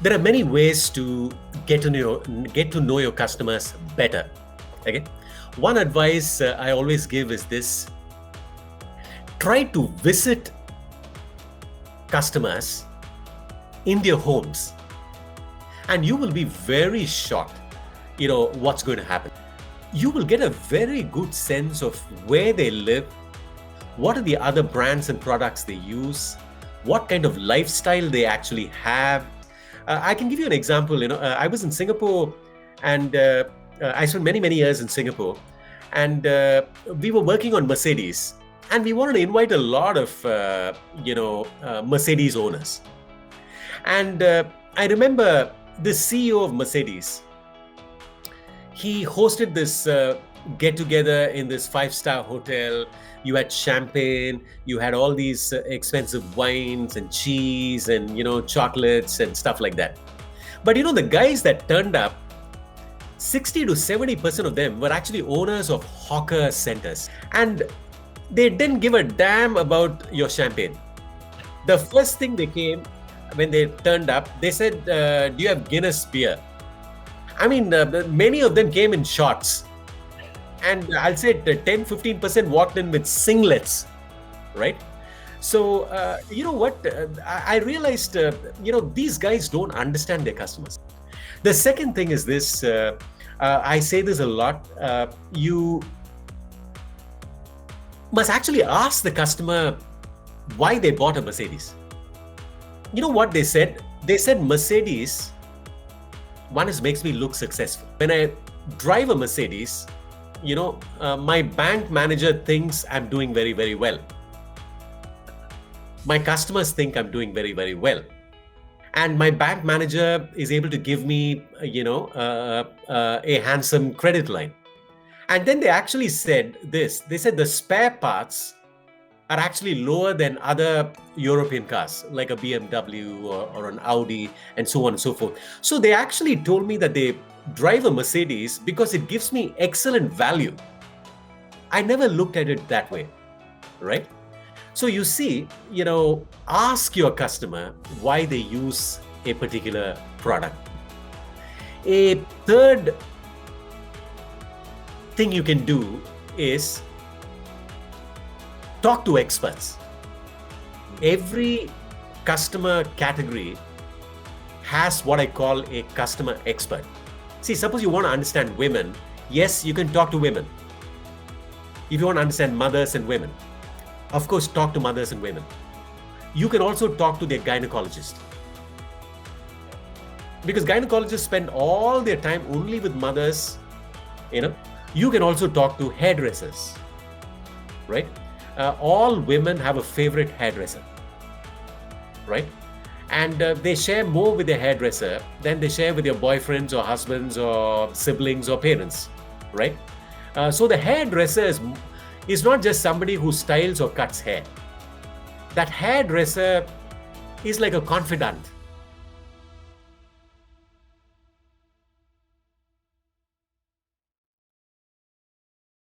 There are many ways to get to know your customers better. Okay, one advice I always give is this: try to visit customers in their homes, and you will be very shocked. What's going to happen. You will get a very good sense of where they live, what are the other brands and products they use, what kind of lifestyle they actually have. I can give you an example. I was in Singapore, and I spent many, many years in Singapore, and we were working on Mercedes, and we wanted to invite a lot of, Mercedes owners. And I remember the CEO of Mercedes. He hosted this get-together in this 5-star hotel. You had champagne, you had all these expensive wines and cheese and, chocolates and stuff like that. But, the guys that turned up, 60 to 70% of them were actually owners of hawker centers. And they didn't give a damn about your champagne. The first thing they came, when they turned up, they said, do you have Guinness beer? I mean, many of them came in shorts. And I'll say 10-15% walked in with singlets, right? So, you know what? I realized, these guys don't understand their customers. The second thing is this, I say this a lot, you must actually ask the customer why they bought a Mercedes. You know what they said? They said, Mercedes, one, is makes me look successful. When I drive a Mercedes, my bank manager thinks I'm doing very, very well. My customers think I'm doing very, very well. And my bank manager is able to give me, a handsome credit line. And then they actually said this. They said the spare parts are actually lower than other European cars, like a BMW or an Audi, and so on and so forth. So they actually told me that they drive a Mercedes because it gives me excellent value. I never looked at it that way, right? So you see, ask your customer why they use a particular product. A third thing you can do is talk to experts. Every customer category has what I call a customer expert. See, suppose you want to understand women, yes, you can talk to women. If you want to understand mothers and women, of course, talk to mothers and women. You can also talk to their gynecologist. Because gynecologists spend all their time only with mothers, You can also talk to hairdressers, right? All women have a favorite hairdresser, right? And they share more with their hairdresser than they share with their boyfriends or husbands or siblings or parents, right? So the hairdresser is not just somebody who styles or cuts hair. That hairdresser is like a confidant.